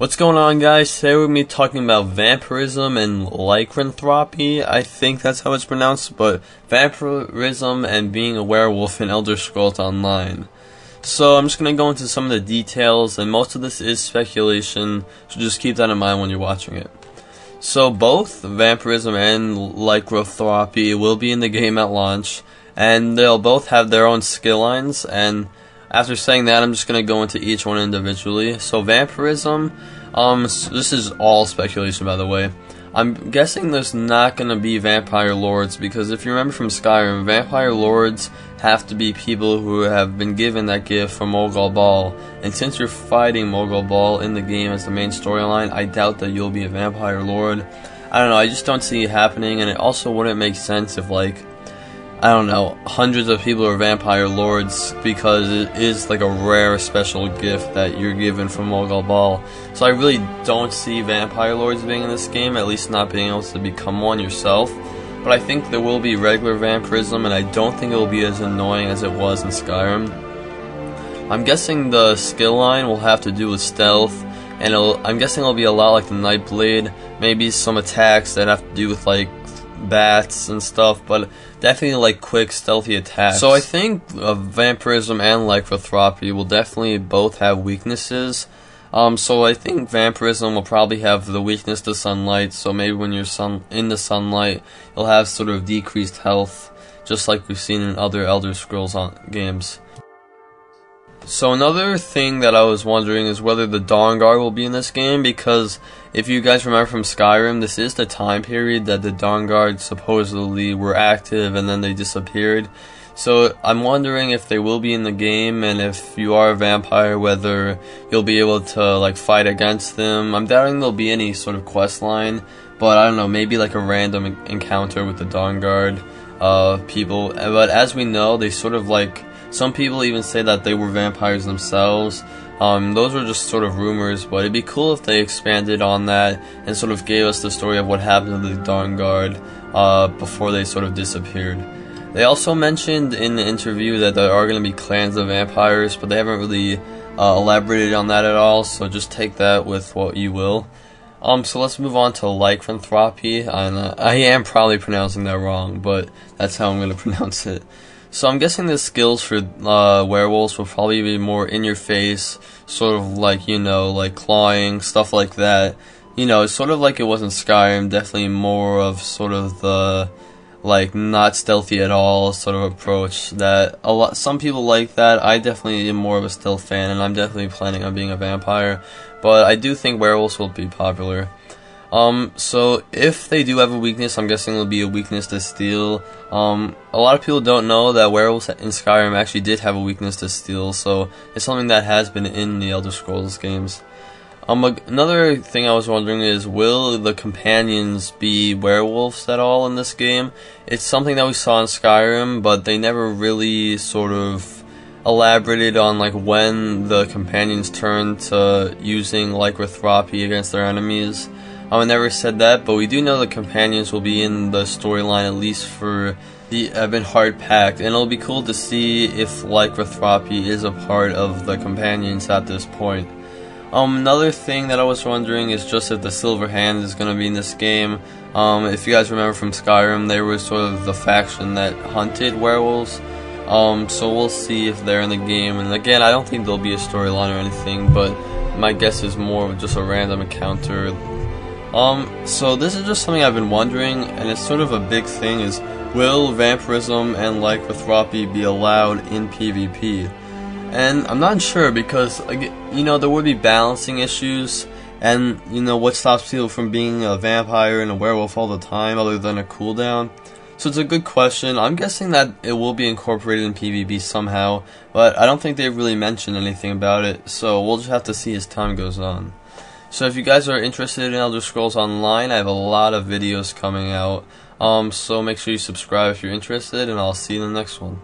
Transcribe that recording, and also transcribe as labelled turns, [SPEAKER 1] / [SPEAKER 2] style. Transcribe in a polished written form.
[SPEAKER 1] What's going on, guys? Today we're going to be talking about vampirism and lycanthropy. I think that's how it's pronounced, but vampirism and being a werewolf in Elder Scrolls Online. So I'm just going to go into some of the details, and most of this is speculation, so just keep that in mind when you're watching it. So both vampirism and lycanthropy will be in the game at launch, and they'll both have their own skill lines, and after saying that, I'm just going to go into each one individually. So vampirism, this is all speculation, by the way. I'm guessing there's not going to be vampire lords, because if you remember from Skyrim, vampire lords have to be people who have been given that gift from Morgul Ball. And since you're fighting Morgul Ball in the game as the main storyline, I doubt that you'll be a vampire lord. I don't know, I just don't see it happening, and it also wouldn't make sense if, like, I don't know, hundreds of people are vampire lords, because it is like a rare special gift that you're given from Morgul Ball. So I really don't see vampire lords being in this game, at least not being able to become one yourself. But I think there will be regular vampirism, and I don't think it will be as annoying as it was in Skyrim. I'm guessing the skill line will have to do with stealth, and I'm guessing it'll be a lot like the Nightblade, maybe some attacks that have to do with like bats and stuff, but definitely like quick stealthy attacks. So I think vampirism and lycanthropy will definitely both have weaknesses. So I think vampirism will probably have the weakness to sunlight, so maybe when you're in the sunlight you'll have sort of decreased health, just like we've seen in other Elder Scrolls games. So another thing that I was wondering is whether the Dawn Guard will be in this game, because if you guys remember from Skyrim, this is the time period that the Dawn Guard supposedly were active and then they disappeared. So I'm wondering if they will be in the game, and if you are a vampire, whether you'll be able to like fight against them. I'm doubting there'll be any sort of quest line, but I don't know, maybe like a random encounter with the Dawn Guard people. But as we know, they sort of like, some people even say that they were vampires themselves. Those were just sort of rumors, but it'd be cool if they expanded on that and sort of gave us the story of what happened to the Dawn Guard before they sort of disappeared. They also mentioned in the interview that there are going to be clans of vampires, but they haven't really elaborated on that at all, so just take that with what you will. So let's move on to lycanthropy, and I am probably pronouncing that wrong, but that's how I'm going to pronounce it. So I'm guessing the skills for werewolves will probably be more in your face, sort of like, you know, like clawing, stuff like that. You know, it's sort of like it was in Skyrim, definitely more of sort of the, like, not stealthy at all sort of approach that some people like that. I definitely am more of a stealth fan, and I'm definitely planning on being a vampire, but I do think werewolves will be popular. So if they do have a weakness, I'm guessing it'll be a weakness to steel. A lot of people don't know that werewolves in Skyrim actually did have a weakness to steel, so it's something that has been in the Elder Scrolls games. Another thing I was wondering is, will the companions be werewolves at all in this game? It's something that we saw in Skyrim, but they never really sort of elaborated on like when the companions turned to using lycanthropy against their enemies. I never said that, but we do know the companions will be in the storyline, at least for the Ebonheart Pact, and it'll be cool to see if lycanthropy is a part of the companions at this point. Another thing that I was wondering is just if the Silver Hand is going to be in this game. If you guys remember from Skyrim, they were sort of the faction that hunted werewolves. So we'll see if they're in the game, and again, I don't think there'll be a storyline or anything, but my guess is more of just a random encounter. So this is just something I've been wondering, and it's sort of a big thing, is will vampirism and lycanthropy be allowed in PvP? And I'm not sure, because, you know, there would be balancing issues, and, you know, what stops people from being a vampire and a werewolf all the time other than a cooldown? So it's a good question. I'm guessing that it will be incorporated in PvP somehow, but I don't think they've really mentioned anything about it, so we'll just have to see as time goes on. So if you guys are interested in Elder Scrolls Online, I have a lot of videos coming out, so make sure you subscribe if you're interested, and I'll see you in the next one.